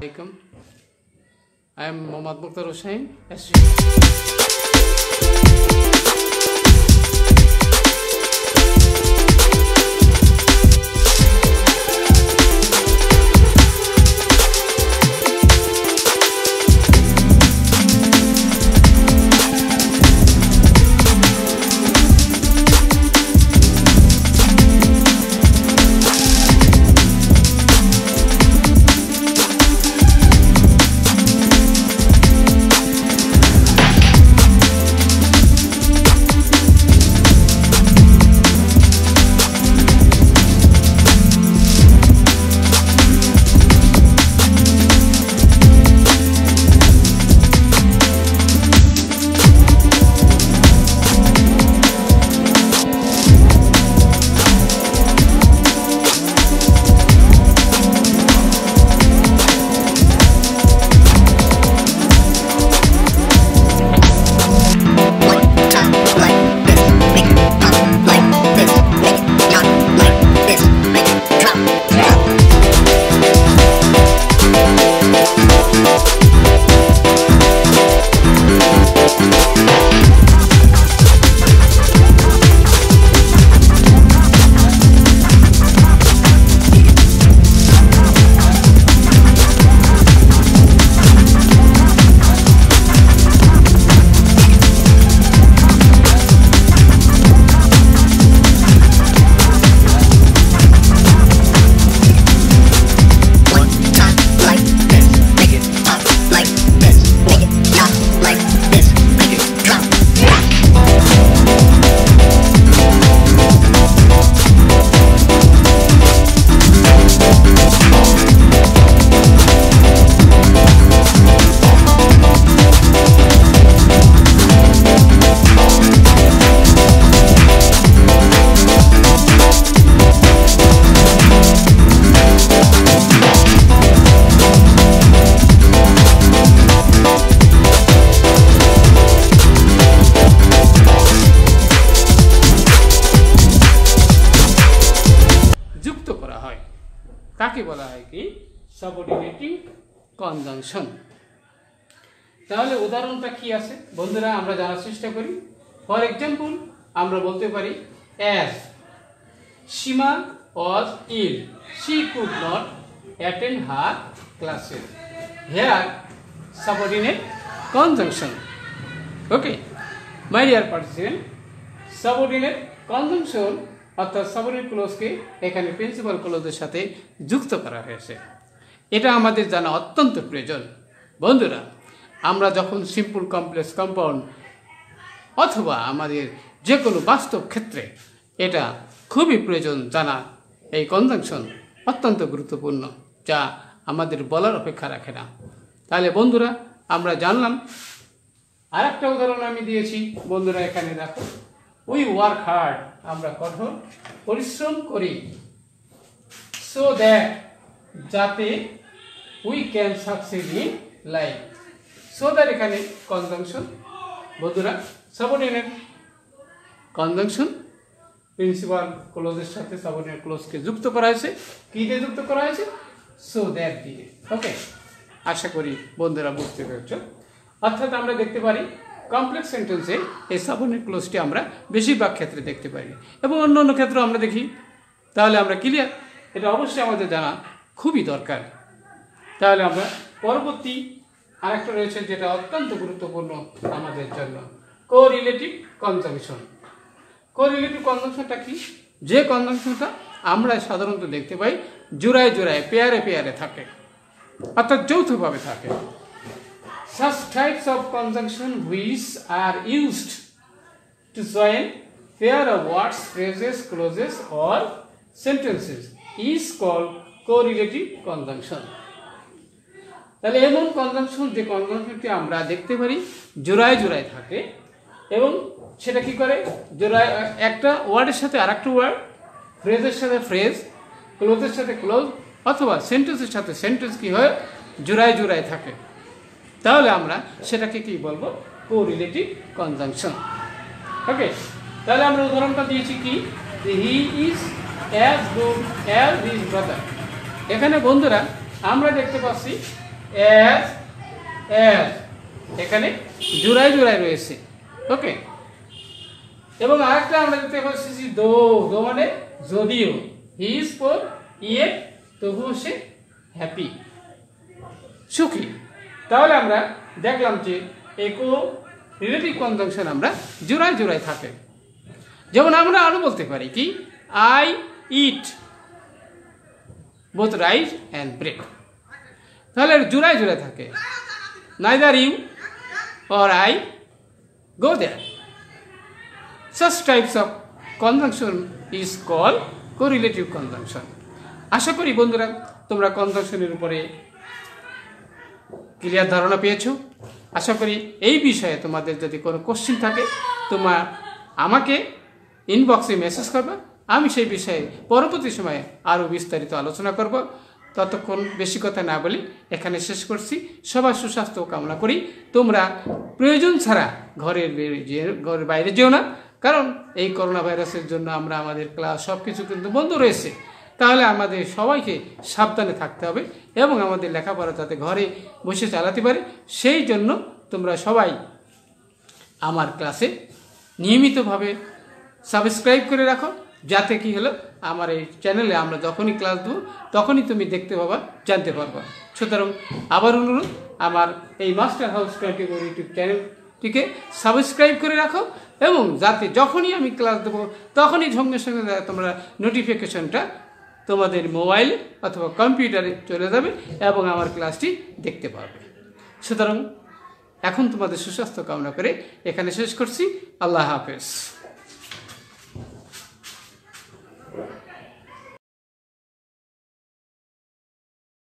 I am Mohammad Mukhtar Hussain. তাকে বলা হয় কি সাবঅর্ডিনেটিং কনজাংশন। তাহলে উদাহরণটা কি আছে বন্ধুরা আমরা জানার চেষ্টা করি। ফর এক্সাম্পল আমরা বলতে পারি as Seema was ill she could not attend her classes, here subordinate conjunction. Okay my dear participant, subordinate conjunction অর্থাৎ সাবঅর্ডিনেট ক্লজকে এখানে প্রিন্সিপাল ক্লজের সাথে যুক্ত করা হয়েছে। এটা আমাদের জানা অত্যন্ত প্রয়োজন বন্ধুরা। আমরা যখন সিম্পল কমপ্লেক্স কম্পাউন্ড অথবা আমাদের যে কোনো বাস্তব ক্ষেত্রে এটা খুবই প্রয়োজন জানা। এই কনজাংশন অত্যন্ত গুরুত্বপূর্ণ, যা আমাদের বলার অপেক্ষা রাখে না। তাহলে বন্ধুরা আমরা জানলাম। আর একটা উদাহরণ আমি দিয়েছি বন্ধুরা, এখানে দেখো উই ওয়ার্ক হার্ড, আমরা কঠোর পরিশ্রম করি, সো দ্যাট যাতে we can succeed in life. So that এখানে কনজাংশন বন্ধুরা, সাবঅর্ডিনেট কনজাংশন প্রিন্সিপাল ক্লজের সাথে সাবঅর্ডিনেট ক্লজকে যুক্ত করা হয়েছে। কি দিয়ে যুক্ত করা হয়েছে? সো দ্যাট দিয়ে। ওকে, আশা করি বন্ধুরা বুঝতে পেরেছ। অর্থাৎ আমরা দেখতে পারি কমপ্লেক্স সেন্টেন্সে এই সাবঅর্ডিনেট ক্লজটি আমরা বেশিরভাগ ক্ষেত্রে দেখতে পাই এবং অন্য অন্য ক্ষেত্রেও আমরা দেখি। তাহলে আমরা ক্লিয়ার, এটা অবশ্যই আমাদের জানা খুবই দরকার। তাহলে আমরা পরবর্তী আরেকটা রয়েছে যেটা অত্যন্ত গুরুত্বপূর্ণ আমাদের জন্য, কোরিলেটিভ কনজাংশন। কোরিলেটিভ কনজাংশনটা কি? যে কনজাংশনটা আমরা সাধারণত দেখতে পাই জোড়ায় জোড়ায় পেয়ারে পেয়ারে থাকে, অর্থাৎ যৌথভাবে থাকে। Such types of conjunction which are used to join pair of words, phrases, clauses or sentences is called correlative conjunction. তাহলে এমন কনজাংশন যে কনজাংশনটি আমরা দেখতে পারি জোড়ায় জোড়ায় থাকে এবং সেটা কি করে জোড়ায় একটা ওয়ার্ডের সাথে আরেকটা ওয়ার্ড, ফ্রেজের সাথে ফ্রেজ, ক্লোজের সাথে ক্লোজ অথবা সেন্টেন্সের সাথে সেন্টেন্স কি হয় জোড়ায় জোড়ায় থাকে। তাহলে আমরা সেটাকে কি বলবো? Correlative conjunction. ওকে, তাহলে আমরা উদাহরণটা দিয়েছি কি, he is as good as his brother. এখানে বন্ধুরা আমরা দেখতে পাচ্ছি অ্যাজ অ্যাজ, এখানে জোড়ায় জোড়ায় রয়েছে। ওকে, এবং আরেকটা আমরা দেখতে পাচ্ছি দো, দো মানে যদিও, হি ইজ ফর ইয়েট, তবুও সে হ্যাপি, সুখী। তাহলে আমরা দেখলাম যে একো রিলেটিভ কনজাংশন আমরা জোড়ায় জোড়ায় থাকে। যেমন আমরা আরো বলতে পারি কি, I eat both rice and bread, তাহলে জোড়ায় জোড়ায় থাকে। Neither you or I go there. Such types of conjunction is called correlative conjunction. আশা করি বন্ধুরা তোমরা কনজাংশনের উপরে ক্লিয়ার ধারণা পেয়েছো। আশা করি এই বিষয়ে তোমাদের যদি কোনো কোশ্চেন থাকে তোমরা আমাকে ইনবক্সে মেসেজ করবে, আমি সেই বিষয়ে পরবর্তী সময়ে আরও বিস্তারিত আলোচনা করব। ততক্ষণ বেশি কথা না বলি এখানে শেষ করছি। সবার সুস্বাস্থ্য কামনা করি। তোমরা প্রয়োজন ছাড়া ঘরের বাইরে যেও না, কারণ এই করোনা ভাইরাসের জন্য আমরা আমাদের ক্লাস সব কিছু কিন্তু বন্ধ রয়েছে। তাহলে আমাদের সবাইকে সাবধানে থাকতে হবে এবং আমাদের লেখাপড়া যাতে ঘরে বসে চালাতে পারে, সেই জন্য তোমরা সবাই আমার ক্লাসে নিয়মিতভাবে সাবস্ক্রাইব করে রাখো, যাতে কি হলো আমার এই চ্যানেলে আমরা যখনই ক্লাস দেবো তখনই তুমি দেখতে পাবা, জানতে পারবা। সুতরাং আবার অনুরোধ, আমার এই মাস্টার হাউস 24 ইউটিউব চ্যানেলটিকে সাবস্ক্রাইব করে রাখো, এবং যাতে যখনই আমি ক্লাস দেবো তখনই সঙ্গে সঙ্গে তোমরা নোটিফিকেশনটা তোমাদের মোবাইল অথবা কম্পিউটারে চলে যাবে এবং আমার ক্লাসটি দেখতে পাবে। সুতরাং এখন তোমাদের সুস্বাস্থ্য কামনা করে এখানে শেষ করছি। আল্লাহ হাফেজ।